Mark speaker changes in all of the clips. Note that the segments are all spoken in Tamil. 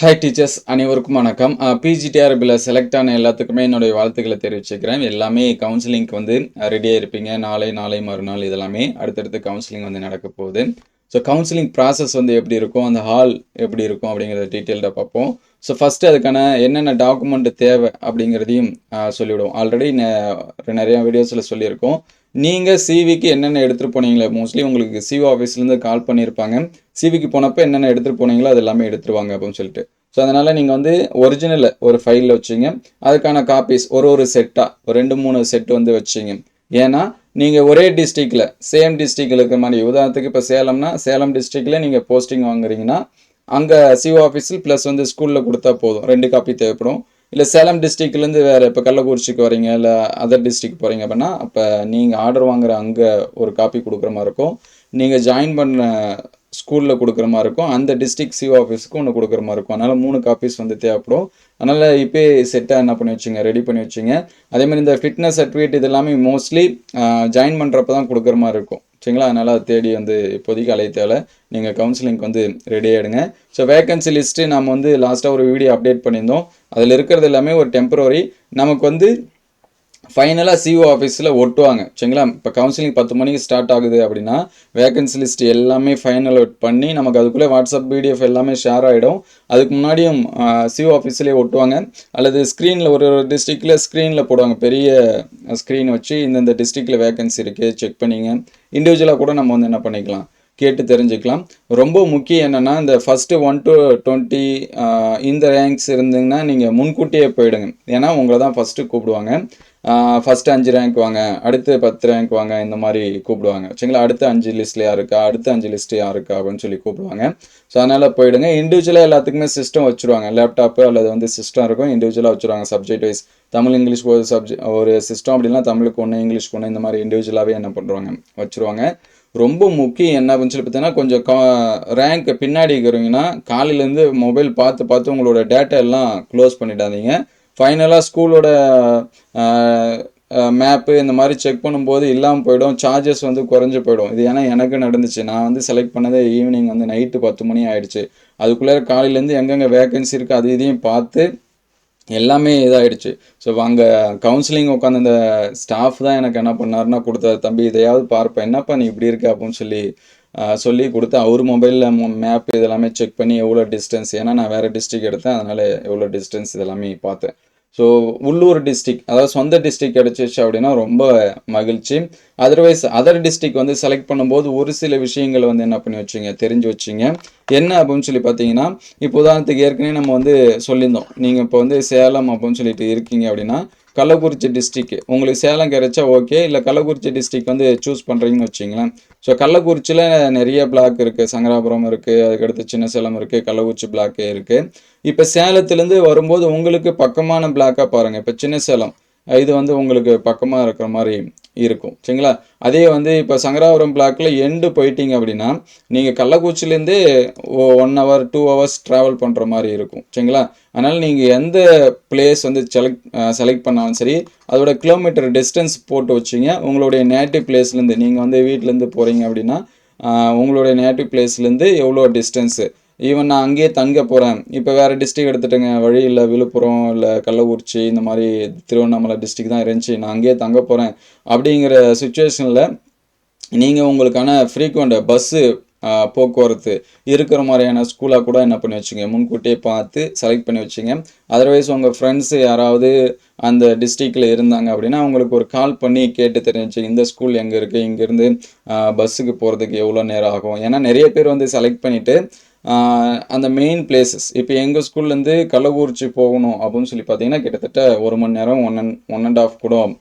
Speaker 1: ஹாய் டீச்சர்ஸ் அனைவருக்கும் வணக்கம். பிஜிடிஆர் பில் செலக்ட் ஆன எல்லாத்துக்குமே என்னுடைய வாழ்த்துக்களை தெரிவிச்சுக்கிறேன். எல்லாமே கவுன்சிலிங்க்கு வந்து ரெடியாக இருப்பீங்க. நாளை மறுநாள் இதெல்லாமே அடுத்தடுத்து கவுன்சிலிங் வந்து நடக்க போகுது. ஸோ கவுன்சிலிங் ப்ராசஸ் வந்து எப்படி இருக்கும், அந்த ஹால் எப்படி இருக்கும் அப்படிங்கிறத டீட்டெயில்டாக பார்ப்போம். ஸோ ஃபஸ்ட்டு அதுக்கான என்னென்ன டாக்குமெண்ட் தேவை அப்படிங்கிறதையும் சொல்லிவிடுவோம். ஆல்ரெடி நிறையா வீடியோஸில் சொல்லியிருக்கோம். நீங்கள் சிவிக்கு என்னென்ன எடுத்துகிட்டு போனீங்களோ, மோஸ்ட்லி உங்களுக்கு சிவி ஆஃபீஸ்லேருந்து கால் பண்ணியிருப்பாங்க. சிவிக்கு போனப்போ என்னென்ன எடுத்துகிட்டு போனீங்களோ அது எல்லாமே எடுத்துருவாங்க அப்படின்னு சொல்லிட்டு. ஸோ அதனால் நீங்கள் வந்து ஒரிஜினலை ஒரு ஃபைலில் வச்சிங்க. அதுக்கான காப்பீஸ் ஒரு செட்டாக ஒரு 2-3 செட் வந்து வச்சிங்க. ஏன்னா நீங்கள் ஒரே டிஸ்ட்ரிக்டில் சேம் டிஸ்ட்ரிக்டில் இருக்கிற மாதிரி, உதாரணத்துக்கு இப்போ சேலம்னா சேலம் டிஸ்ட்ரிக்டில் நீங்கள் போஸ்டிங் வாங்குறீங்கன்னா அங்கே சிஓ ஆஃபீஸில் ப்ளஸ் வந்து ஸ்கூலில் கொடுத்தா போதும். 2 காப்பி தேவைப்படும். இல்லை சேலம் டிஸ்ட்ரிக்ட்லேருந்து வேறு இப்போ கள்ளக்குறிச்சிக்கு வரீங்க, இல்லை அதர் டிஸ்ட்ரிக்ட் போகிறீங்க அப்படின்னா அப்போ நீங்கள் ஆர்டர் வாங்குகிற அங்கே ஒரு காப்பி கொடுக்குற மாதிரி இருக்கும். நீங்கள் ஜாயின் பண்ண ஸ்கூலில் கொடுக்குற மாதிரி இருக்கும். அந்த டிஸ்ட்ரிக்ட் சிஓ ஆஃபீஸுக்கு ஒன்று கொடுக்குற மாதிரி இருக்கும். அதனால் 3 காப்பீஸ் வந்து தேவைப்படும். அதனால் இப்போ செட்டாக என்ன பண்ணி வச்சுங்க, ரெடி பண்ணி வச்சுங்க. அதேமாதிரி இந்த ஃபிட்னஸ் சர்டிஃபிகேட் இது எல்லாமே மோஸ்ட்லி ஜாயின் பண்ணுறப்ப தான் கொடுக்குற மாதிரி இருக்கும். சரிங்களா? அதனால் அதை தேடி வந்து இப்போதைக்கு அலைய தேவை. நீங்கள் கவுன்சிலிங்க்கு வந்து ரெடி ஆகிடுங்க. ஸோ வேகன்சி லிஸ்ட்டு நம்ம வந்து லாஸ்ட்டாக ஒரு வீடியோ அப்டேட் பண்ணியிருந்தோம். அதில் இருக்கிறது எல்லாமே ஒரு டெம்பரரி. நமக்கு வந்து ஃபைனலாக சிஓ ஆஃபீஸில் ஒட்டுவாங்க. சரிங்களா? இப்போ கவுன்சிலிங் 10 மணிக்கு ஸ்டார்ட் ஆகுது அப்படின்னா வேகன்சி லிஸ்ட் எல்லாமே ஃபைனல் அவுட் பண்ணி நமக்கு அதுக்குள்ளே வாட்ஸ்அப் பிடிஎஃப் எல்லாமே ஷேர் ஆகிடும். அதுக்கு முன்னாடியும் சிஓ ஆஃபீஸ்லேயே ஒட்டுவாங்க. அல்லது ஸ்க்ரீனில் ஒரு டிஸ்ட்ரிக்டில் ஸ்க்ரீனில் போடுவாங்க. பெரிய ஸ்க்ரீன் வச்சு இந்தந்த டிஸ்ட்ரிக்டில் வேகன்சி இருக்குது செக் பண்ணிங்க. இண்டிவிஜுவலாக கூட நம்ம வந்து என்ன பண்ணிக்கலாம், கேட்டு தெரிஞ்சுக்கலாம். ரொம்ப முக்கியம் என்னென்னா இந்த ஃபஸ்ட்டு 1 to 20 இந்த ரேங்க்ஸ் இருந்தீங்கன்னா நீங்கள் முன்கூட்டியே போயிடுங்க. ஏன்னா உங்களை தான் ஃபஸ்ட்டு கூப்பிடுவாங்க. ஃபஸ்ட்டு 5 ரேங்க் வாங்க, அடுத்து 10 ரேங்க் வாங்க, இந்த மாதிரி கூப்பிடுவாங்க. சரிங்களா? அடுத்து 5 லிஸ்ட்டில் யார் இருக்கா, அடுத்து 5 லிஸ்ட்டு யார் இருக்கா அப்படின்னு சொல்லி கூப்பிடுவாங்க. ஸோ அதனால் போயிடுங்க. இண்டிவிஜுவலாக எல்லாத்துக்குமே சிஸ்டம் வச்சுருவாங்க. லேப்டாப்பு அல்லது வந்து சிஸ்டம் இருக்கும், இண்டிவிஜுவலாக வச்சுருவாங்க. சப்ஜெக்ட் வைஸ் தமிழ் இங்கிலீஷ்க்கு ஒரு சிஸ்டம் அப்படின்னா தமிழுக்கு ஒன்று, இங்கிலீஷ்க்கு ஒன்று, இந்த மாதிரி இண்டிவிஜுவலாகவே என்ன பண்ணுறாங்க வச்சுருவாங்க. ரொம்ப முக்கியம் என்ன அப்படின்னு சொல்லி பார்த்தீங்கன்னா, கொஞ்சம் ரேங்க் பின்னாடி இருக்கிறவங்கன்னா காலையிலேருந்து மொபைல் பார்த்து உங்களோட டேட்டா எல்லாம் க்ளோஸ் பண்ணிடாதீங்க. ஃபைனலாக ஸ்கூலோட மேப்பு இந்த மாதிரி செக் பண்ணும்போது இல்லாமல் போயிடும். சார்ஜஸ் வந்து குறைஞ்சி போயிடும். இது ஏன்னா எனக்கு நடந்துச்சு. நான் வந்து செலக்ட் பண்ணதே ஈவினிங் வந்து நைட்டு 10 மணி ஆகிடுச்சு. அதுக்குள்ளே காலையிலேருந்து எங்கெங்கே வேகன்சி இருக்குது அது இதையும் பார்த்து எல்லாமே இதாகிடுச்சு. ஸோ அங்கே கவுன்சிலிங் உட்காந்து அந்த ஸ்டாஃப் தான் எனக்கு என்ன பண்ணாருன்னா கொடுத்தாரு, தம்பி இதையாவது பார்ப்பேன், என்னப்பா நீ இப்படி இருக்க அப்படின்னு சொல்லி கொடுத்து அவர் மொபைலில் மேப் இதெல்லாமே செக் பண்ணி எவ்வளோ டிஸ்டன்ஸ், ஏன்னா நான் வேறு டிஸ்ட்ரிக் எடுத்தேன், அதனால் எவ்வளோ டிஸ்டன்ஸ் இதெல்லாமே பார்த்தேன். ஸோ உள்ளூர் டிஸ்ட்ரிக், அதாவது சொந்த டிஸ்ட்ரிக் கிடச்சிச்சு அப்படின்னா ரொம்ப மகிழ்ச்சி. அதர்வைஸ் அதர் டிஸ்ட்ரிக் வந்து செலக்ட் பண்ணும்போது ஒரு சில விஷயங்கள் வந்து என்ன பண்ணி வச்சிங்க, தெரிஞ்சு வச்சிங்க. என்ன அப்படின்னு சொல்லி பார்த்தீங்கன்னா, இப்போ உதாரணத்துக்கு ஏற்கனவே நம்ம வந்து சொல்லியிருந்தோம், நீங்கள் இப்போ வந்து சேலம் அப்படின்னு சொல்லிட்டு இருக்கீங்க அப்படின்னா கள்ளக்குறிச்சி டிஸ்ட்ரிக் உங்களுக்கு சேலம் கிடைச்சா ஓகே, இல்லை கள்ளக்குறிச்சி டிஸ்ட்ரிக் வந்து சூஸ் பண்ணுறீங்கன்னு வச்சிங்களேன். ஸோ கள்ளக்குறிச்சியில் நிறைய பிளாக் இருக்குது, சங்கராபுரம் இருக்குது, அதுக்கடுத்து சின்ன சேலம் இருக்குது, கள்ளக்குறிச்சி பிளாக்கே இருக்குது. இப்போ சேலத்துலேருந்து வரும்போது உங்களுக்கு பக்கமான பிளாக்காக பாருங்கள். இப்போ சின்ன சேலம் இது வந்து உங்களுக்கு பக்கமாக இருக்கிற மாதிரி இருக்கும். சரிங்களா? அதே வந்து இப்போ சங்கராபுரம் பிளாக்கில் எண்டு போயிட்டீங்க அப்படின்னா நீங்கள் கள்ளக்குறிச்சிலேருந்தே 1 hour 2 hours ட்ராவல் பண்ணுற மாதிரி இருக்கும். சரிங்களா? அதனால் நீங்கள் எந்த பிளேஸ் வந்து செலக்ட் பண்ணாலும் சரி, அதோட கிலோமீட்டர் டிஸ்டன்ஸ் போட்டு வச்சிங்க. உங்களுடைய நேட்டிவ் பிளேஸ்லேருந்து நீங்கள் வந்து வீட்டிலேருந்து போகிறீங்க அப்படின்னா உங்களுடைய நேட்டிவ் பிளேஸ்லேருந்து எவ்வளோ டிஸ்டன்ஸு, ஈவன் நான் அங்கேயே தங்க போகிறேன், இப்போ வேறு டிஸ்ட்ரிக் எடுத்துட்டுங்க, வழி இல்லை, விழுப்புரம் இல்லை கள்ளக்குறிச்சி இந்த மாதிரி திருவண்ணாமலை டிஸ்ட்ரிக் தான் இருந்துச்சு, நான் அங்கேயே தங்க போகிறேன் அப்படிங்கிற சுச்சுவேஷனில் நீங்கள் உங்களுக்கான ஃப்ரீக்வெண்ட் பஸ்ஸு போக்குவரத்து இருக்கிற மாதிரியான ஸ்கூலாக கூட என்ன பண்ணி வச்சுங்க, முன்கூட்டியே பார்த்து செலக்ட் பண்ணி வச்சுங்க. அதர்வைஸ் உங்கள் ஃப்ரெண்ட்ஸு யாராவது அந்த டிஸ்ட்ரிக்டில் இருந்தாங்க அப்படின்னா அவங்களுக்கு ஒரு கால் பண்ணி கேட்டு தெரிஞ்சு இந்த ஸ்கூல் எங்கே இருக்குது, இங்கேருந்து பஸ்ஸுக்கு போகிறதுக்கு எவ்வளோ நேரம் ஆகும். ஏன்னா நிறைய பேர் வந்து செலக்ட் பண்ணிவிட்டு அந்த மெயின் பிளேசஸ், இப்போ எங்கள் ஸ்கூல்லேருந்து கள்ளக்குறிச்சி போகணும் அப்படின்னு சொல்லி பார்த்தீங்கன்னா கிட்டத்தட்ட 1 மணி நேரம் 1.5 கூட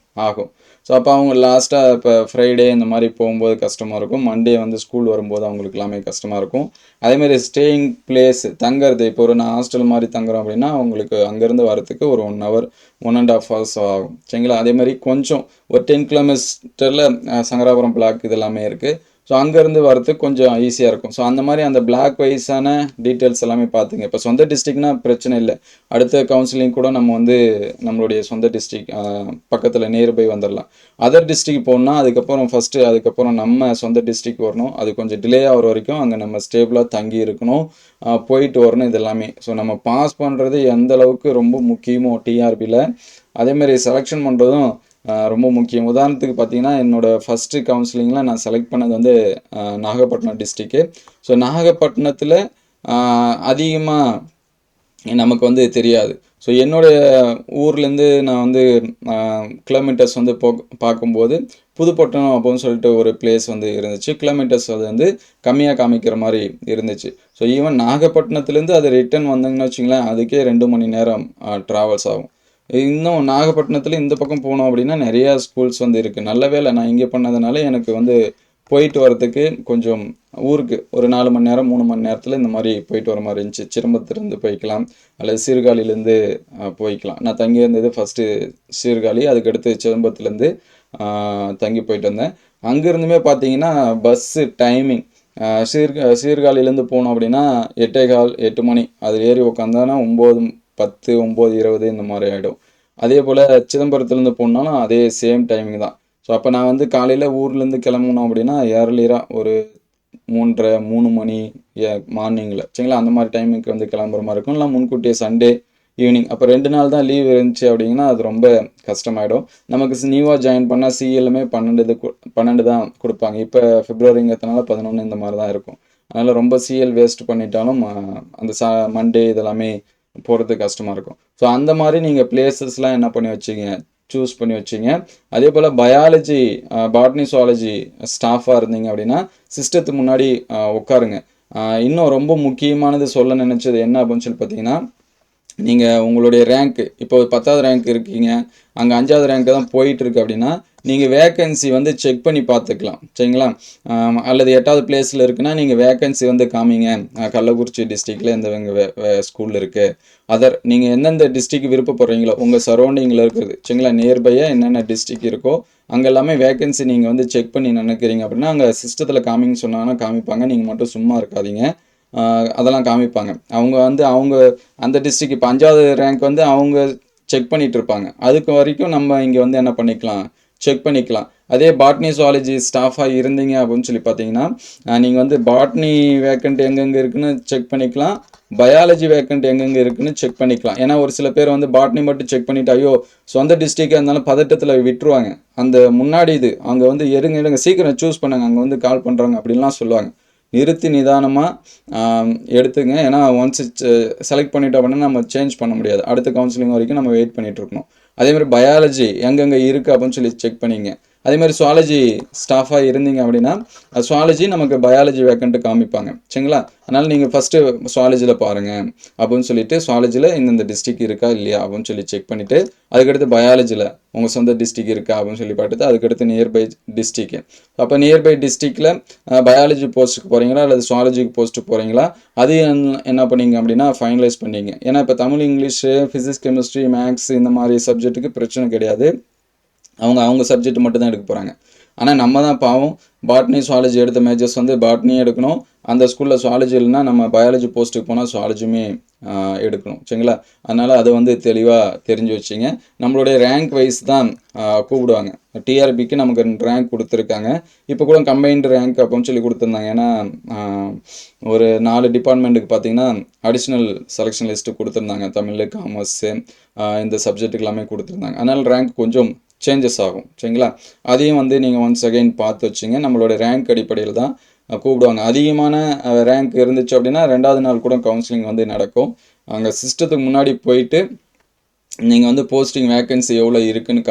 Speaker 1: ஆகும். ஸோ அப்போ அவங்க லாஸ்ட்டாக இப்போ ஃப்ரைடே இந்த மாதிரி போகும்போது கஷ்டமாக இருக்கும், மண்டே வந்து ஸ்கூல் வரும்போது அவங்களுக்கு எல்லாமே கஷ்டமாக இருக்கும். அதேமாதிரி ஸ்டேயிங் பிளேஸ் தங்குறது, இப்போ ஒரு நான் ஹாஸ்டல் மாதிரி தங்குறோம் அப்படின்னா அவங்களுக்கு அங்கேருந்து வரத்துக்கு ஒரு 1 hour 1.5 hours ஆகும். சரிங்களா? அதேமாதிரி கொஞ்சம் ஒரு 10 கிலோமீட்டரில் சங்கராபுரம் பிளாக் இது எல்லாமே இருக்குது. ஸோ அங்கேருந்து வரதுக்கு கொஞ்சம் ஈஸியாக இருக்கும். ஸோ அந்த மாதிரி அந்த பிளாக் வைஸான டீட்டெயில்ஸ் எல்லாமே பார்த்துங்க. இப்போ சொந்த டிஸ்ட்ரிக்ட்னா பிரச்சனை இல்லை, அடுத்த கவுன்சிலிங் கூட நம்ம வந்து நம்மளுடைய சொந்த டிஸ்ட்ரிக் பக்கத்தில் நியர்பை வந்துடலாம். அதர் டிஸ்ட்ரிக் போகணுன்னா அதுக்கப்புறம் நம்ம சொந்த டிஸ்ட்ரிக் வரணும். அது கொஞ்சம் டிலே ஆகிற வரைக்கும் அங்கே நம்ம ஸ்டேபிளாக தங்கி இருக்கணும், போயிட்டு வரணும். இது எல்லாமே ஸோ நம்ம பாஸ் பண்ணுறது எந்த அளவுக்கு ரொம்ப முக்கியமோ டிஆர்பியில், அதேமாதிரி செலெக்ஷன் பண்ணுறதும் ரொம்ப முக்கியம். உதாரணத்துக்கு பார்த்தீங்கன்னா, என்னோடய ஃபஸ்ட்டு கவுன்சிலிங்கில் நான் செலக்ட் பண்ணது வந்து நாகப்பட்டினம் டிஸ்ட்ரிக்கு. ஸோ நாகப்பட்டினத்தில் அதிகமாக நமக்கு வந்து தெரியாது. ஸோ என்னுடைய ஊர்லேருந்து நான் வந்து கிலோமீட்டர்ஸ் வந்து பார்க்கும்போது புதுப்பட்டினம் அப்படின்னு சொல்லிட்டு ஒரு பிளேஸ் வந்து இருந்துச்சு. கிலோமீட்டர்ஸ் அது வந்து கம்மியாக காமிக்கிற மாதிரி இருந்துச்சு. ஸோ ஈவன் நாகப்பட்டினத்துலேருந்து அது ரிட்டன் வந்தீங்கன்னு வச்சிங்களேன், அதுக்கே 2 மணி நேரம் ட்ராவல்ஸ் ஆகும். இன்னும் நாகப்பட்டினத்தில் இந்த பக்கம் போனோம் அப்படின்னா நிறையா ஸ்கூல்ஸ் வந்து இருக்குது. நல்ல வேளை நான் இங்கே பண்ணதுனால எனக்கு வந்து போயிட்டு வரதுக்கு கொஞ்சம் ஊருக்கு ஒரு 4 மணி நேரம் 3 மணி நேரத்தில் இந்த மாதிரி போயிட்டு வர மாதிரி இருந்துச்சு. சிரம்பத்துலேருந்து போய்க்கலாம் அல்லது சீர்காழிலேருந்து போய்க்கலாம். நான் தங்கி இருந்தது ஃபஸ்ட்டு சீர்காழி, அதுக்கடுத்து சிதம்பரத்துலேருந்து தங்கி போயிட்டு வந்தேன். அங்கேருந்துமே பார்த்தீங்கன்னா பஸ்ஸு டைமிங் சீர்காழிலேருந்து போனோம் அப்படின்னா 8:15 8 மணி அது ஏறி உக்காந்தானா 9:10 9:20 இந்த மாதிரி ஆகிடும். அதே போல் சிதம்பரத்துலேருந்து போனாலும் அதே சேம் டைமிங் தான். ஸோ அப்போ நான் வந்து காலையில் ஊர்லேருந்து கிளம்பணும் அப்படின்னா ஏர்லியராக ஒரு 3:30 3 மணி மார்னிங்கில் சரிங்களா, அந்த மாதிரி டைமுக்கு வந்து கிளம்புற மாதிரி இருக்கும். இல்லை முன்கூட்டியே சண்டே ஈவினிங், அப்போ 2 நாள் தான் லீவ் இருந்துச்சு அப்படிங்கன்னா அது ரொம்ப கஷ்டமாயிடும். நமக்கு நியூவாக ஜாயின் பண்ணால் சிஎல்லுமே 12 தான் கொடுப்பாங்க. இப்போ பிப்ரவரிங்கிறதுனால 11 இந்த மாதிரி தான் இருக்கும். அதனால் ரொம்ப சிஎல் வேஸ்ட் பண்ணிட்டாலும் அந்த மண்டே இதெல்லாமே போகிறதுக்கு கஷ்டமாக இருக்கும். ஸோ அந்த மாதிரி நீங்கள் பிளேசஸ்லாம் என்ன பண்ணி வச்சிங்க, சூஸ் பண்ணி வச்சிங்க. அதே போல் பயாலஜி பாட்னி சுவாலஜி ஸ்டாஃபாக இருந்தீங்க அப்படின்னா சிஸ்டத்துக்கு முன்னாடி உட்காருங்க. இன்னும் ரொம்ப முக்கியமானது சொல்ல நினச்சது என்ன அப்படின்னு சொல்லி பார்த்தீங்கன்னா, நீங்கள் உங்களுடைய ரேங்க்கு இப்போ 10வது ரேங்க் இருக்கீங்க, அங்கே 5வது ரேங்க்கு தான் போயிட்டுருக்கு அப்படின்னா நீங்கள் வேக்கன்சி வந்து செக் பண்ணி பார்த்துக்கலாம் சரிங்களா. அல்லது 8வது பிளேஸில் இருக்குன்னா நீங்கள் வேக்கன்சி வந்து காமிங்க, கள்ளக்குறிச்சி டிஸ்ட்ரிக்டில் எந்த ஸ்கூல் இருக்குது, அதர் நீங்கள் எந்தெந்த டிஸ்ட்ரிக் விருப்பப்படுறீங்களோ உங்கள் சரௌண்டிங்கில் இருக்கிறது சரிங்களா, நியர்பையாக என்னென்ன டிஸ்ட்ரிக் இருக்கோ அங்கே எல்லாமே வேக்கன்சி நீங்கள் வந்து செக் பண்ணி நினைக்கிறீங்க அப்படின்னா அங்கே சிஸ்டத்தில் காமிங்கன்னு சொன்னாங்கன்னா காமிப்பாங்க. நீங்கள் மட்டும் சும்மா இருக்காதீங்க, அதெல்லாம் காமிப்பாங்க. அவங்க அந்த டிஸ்ட்ரிக் இப்போ 5வது ரேங்க் வந்து அவங்க செக் பண்ணிகிட்டு இருப்பாங்க. அதுக்கு வரைக்கும் நம்ம இங்கே வந்து என்ன பண்ணிக்கலாம், செக் பண்ணிக்கலாம். அதே பாட்னி சுவாலஜி ஸ்டாஃபாக இருந்தீங்க அப்படின்னு சொல்லி பார்த்தீங்கன்னா நீங்கள் வந்து பாட்னி வேக்கண்ட் எங்கெங்கே இருக்குன்னு செக் பண்ணிக்கலாம், பயாலஜி வேக்கண்ட் எங்கெங்கே இருக்குன்னு செக் பண்ணிக்கலாம். ஏன்னா ஒரு சில பேர் வந்து பாட்னி மட்டும் செக் பண்ணிவிட்டு ஐயோ சொந்த டிஸ்ட்ரிக்டாக இருந்தாலும் பதட்டத்தில் விட்டுருவாங்க. அந்த முன்னாடி இது அங்கே வந்து எடுங்க சீக்கிரம் சூஸ் பண்ணுங்க, அங்கே வந்து கால் பண்ணுறாங்க அப்படின்லாம் சொல்லுவாங்க. நிறுத்தி நிதானமாக எடுத்துங்க. ஏன்னா ஒன்ஸ் செலக்ட் பண்ணிட்டோம் அப்படின்னா நம்ம சேஞ்ச் பண்ண முடியாது. அடுத்த கவுன்சிலிங் வரைக்கும் நம்ம வெயிட் பண்ணிகிட்டு இருக்கணும். அதேமாதிரி பயாலஜி எங்கெங்கே இருக்குது அப்படின்னு சொல்லி செக் பண்ணிங்க. அதேமாதிரி சுவாலஜி ஸ்டாஃபாக இருந்தீங்க அப்படின்னா சுவாலஜி நமக்கு பயாலஜி வேக்கண்ட்டு காமிப்பாங்க சரிங்களா. அதனால் நீங்கள் ஃபஸ்ட்டு சுவாலஜியில் பாருங்கள் அப்படின்னு சொல்லிட்டு சுவாலஜியில் இந்தந்த டிஸ்ட்ரிக் இருக்கா இல்லையா அப்படின்னு சொல்லி செக் பண்ணிவிட்டு அதுக்கடுத்து பயாலஜியில் உங்கள் சொந்த டிஸ்ட்ரிக் இருக்கா அப்படின்னு சொல்லி பார்த்துட்டு அதுக்கடுத்து நியர்பை டிஸ்ட்ரிக்கு. அப்போ நியர்பை டிஸ்ட்ரிக்டில் பயாலஜி போஸ்ட்டுக்கு போகிறீங்களா அல்லது சுவாலஜிக்கு போஸ்ட்டுக்கு போகிறீங்களா, அது என்ன பண்ணீங்க அப்படின்னா ஃபைனலைஸ் பண்ணிங்க. ஏன்னா இப்போ Tamil English physics chemistry maths இந்த மாதிரி சப்ஜெக்ட்டுக்கு பிரச்சனை கிடையாது, அவங்க சப்ஜெக்ட் மட்டும் தான் எடுக்க போகிறாங்க. ஆனால் நம்ம தான் பாவம் பாட்னி சுவாலஜி எடுத்த மேஜர்ஸ் வந்து பாட்னியே எடுக்கணும். அந்த ஸ்கூலில் சுவாலஜி இல்லைன்னா நம்ம பயாலஜி போஸ்ட்டுக்கு போனால் சுவாலஜியுமே எடுக்கணும் சரிங்களா. அதனால் அதை வந்து தெளிவாக தெரிஞ்சு வச்சிங்க. நம்மளுடைய ரேங்க் வைஸ் தான் கூப்பிடுவாங்க. டிஆர்பிக்கு நமக்கு ரேங்க் கொடுத்துருக்காங்க. இப்போ கூட கம்பைன்டு ரேங்க் அப்படின்னு சொல்லி கொடுத்துருந்தாங்க. ஏன்னா ஒரு 4 டிபார்ட்மெண்ட்டுக்கு பார்த்தீங்கன்னா அடிஷ்னல் செலெக்ஷன் லிஸ்ட்டு கொடுத்துருந்தாங்க. தமிழ் காமர்ஸு இந்த சப்ஜெக்ட்டுக்கு எல்லாமே கொடுத்துருந்தாங்க. அதனால் ரேங்க் கொஞ்சம் சேஞ்சஸ் ஆகும் சரிங்களா. அதையும் வந்து நீங்கள் ஒன்ஸ் அகைன் பார்த்து வச்சுங்க. நம்மளோட ரேங்க் அடிப்படையில் தான் கூப்பிடுவாங்க. அதிகமான ரேங்க் இருந்துச்சு அப்படின்னா 2வது நாள் கூட கவுன்சிலிங் வந்து நடக்கும். அங்கே சிஸ்டத்துக்கு முன்னாடி போயிட்டு நீங்கள் வந்து போஸ்டிங் வேக்கன்சி எவ்வளோ இருக்குதுன்னு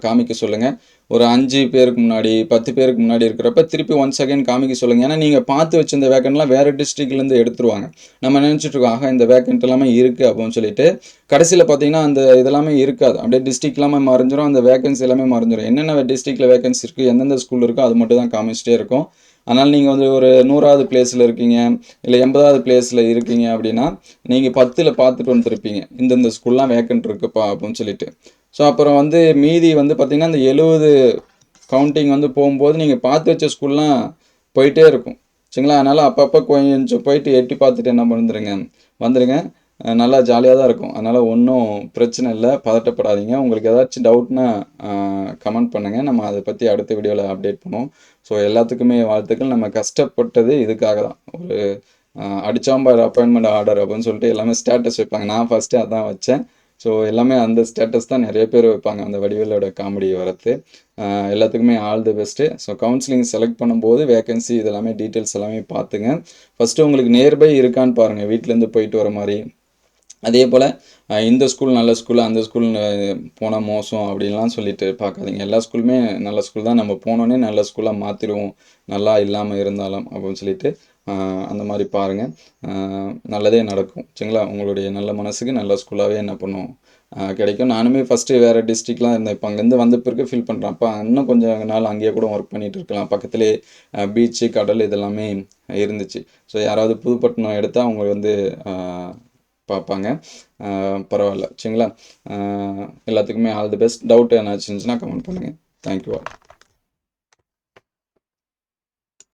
Speaker 1: காமிக்க சொல்லுங்கள். ஒரு 5 பேருக்கு முன்னாடி 10 பேருக்கு முன்னாடி இருக்கிறப்ப திருப்பி ஒன்ஸ் அகைன் காமிக்க சொல்லுங்கள். ஏன்னா நீங்கள் பார்த்து வச்சிருந்த வேக்கண்ட்லாம் வேறு டிஸ்ட்ரிக்ட்லேருந்து எடுத்துருவாங்க. நம்ம நினச்சிட்ருக்கோம் ஆக இந்த வேக்கண்ட் எல்லாமே இருக்குது அப்படின்னு சொல்லிட்டு கடைசியில் பார்த்தீங்கன்னா அந்த இதெல்லாமே இருக்காது. அப்படியே டிஸ்ட்ரிக்ட் எல்லாமே மறைஞ்சிரும், அந்த வேக்கன்சி எல்லாமே மறைஞ்சிரும். என்னென்ன டிஸ்ட்ரிக்டில் வேக்கன்சி இருக்குது எந்தெந்த ஸ்கூல் இருக்கோ அது மட்டும் தான் காமிச்சிட்டே இருக்கும். அதனால் நீங்கள் வந்து ஒரு 100வது பிளேஸில் இருக்கீங்க இல்லை 80வது பிளேஸில் இருக்கீங்க அப்படின்னா நீங்கள் 10ல் பார்த்துட்டு வந்துருப்பீங்க இந்தந்த ஸ்கூல்லாம் வேக்கண்ட் இருக்குப்பா அப்படின்னு சொல்லிட்டு. ஸோ அப்புறம் வந்து மீதி வந்து பார்த்திங்கன்னா இந்த 70 கவுண்டிங் வந்து போகும்போது நீங்கள் பார்த்து வச்ச ஸ்கூல்லாம் போயிட்டே இருக்கும். சரிங்களா? அதனால் அப்பப்போ கொஞ்சம் போயிட்டு எட்டி பார்த்துட்டு என்ன வந்துடுங்க. நல்லா ஜாலியாக தான் இருக்கும். அதனால் ஒன்றும் பிரச்சனை இல்லை, பதட்டப்படாதீங்க. உங்களுக்கு ஏதாச்சும் டவுட்னா கமெண்ட் பண்ணுங்கள். நம்ம அதை பற்றி அடுத்த வீடியோவில் அப்டேட் பண்ணுவோம். ஸோ எல்லாத்துக்குமே வாழ்த்துக்கள். நம்ம கஷ்டப்பட்டது இதுக்காக தான். ஒரு அடிச்சாம்பார் அப்பாயின்மெண்ட் ஆர்டர் அப்படின்னு சொல்லிட்டு எல்லாமே ஸ்டேட்டஸ் வைப்பாங்க. நான் ஃபஸ்ட்டு அதான் வச்சேன். ஸோ எல்லாமே அந்த ஸ்டேட்டஸ் தான் நிறைய பேர் வைப்பாங்க, அந்த வடிவேலோட காமெடி வரது. எல்லாத்துக்குமே all the best. So counselling select பண்ணும்போது வேகன்சி இதெல்லாமே டீட்டெயில்ஸ் எல்லாமே பார்த்துங்க. ஃபஸ்ட்டு உங்களுக்கு நியர்பை இருக்கான்னு பாருங்கள், வீட்டிலேருந்து போயிட்டு வர மாதிரி. அதே போல் இந்த ஸ்கூல் நல்ல ஸ்கூல், அந்த ஸ்கூல் போனால் மோசம் அப்படின்லாம் சொல்லிட்டு பார்க்காதீங்க. எல்லா ஸ்கூலுமே நல்ல ஸ்கூல் தான். நம்ம போனோன்னே நல்ல ஸ்கூலாக மாற்றிடுவோம், நல்லா இல்லாமல் இருந்தாலும் அப்படின்னு சொல்லிட்டு அந்த மாதிரி பாருங்கள். நல்லதே நடக்கும். சரிங்களா? உங்களுடைய நல்ல மனசுக்கு நல்ல ஸ்கூலாகவே என்ன பண்ணும் கிடைக்கும். நானுமே ஃபஸ்ட்டு வேறு டிஸ்ட்ரிக்ட்லாம் இருந்தேன். இப்போ அங்கேருந்து வந்த பிறகு ஃபீல் பண்ணுறேன், அப்போ இன்னும் கொஞ்சம் நாள் அங்கேயே கூட ஒர்க் பண்ணிகிட்டு இருக்கலாம். பக்கத்துலேயே பீச்சு, கடல் இதெல்லாமே இருந்துச்சு. ஸோ யாராவது புதுப்பட்டினம் எடுத்தால் அவங்க வந்து பார்ப்பாங்க. பரவாயில்ல. சரிங்களா? எல்லாத்துக்குமே ஆல் தி பெஸ்ட். டவுட் எதனாச்சும் இருந்துச்சுன்னா கமெண்ட் பண்ணுங்கள். Thank you all.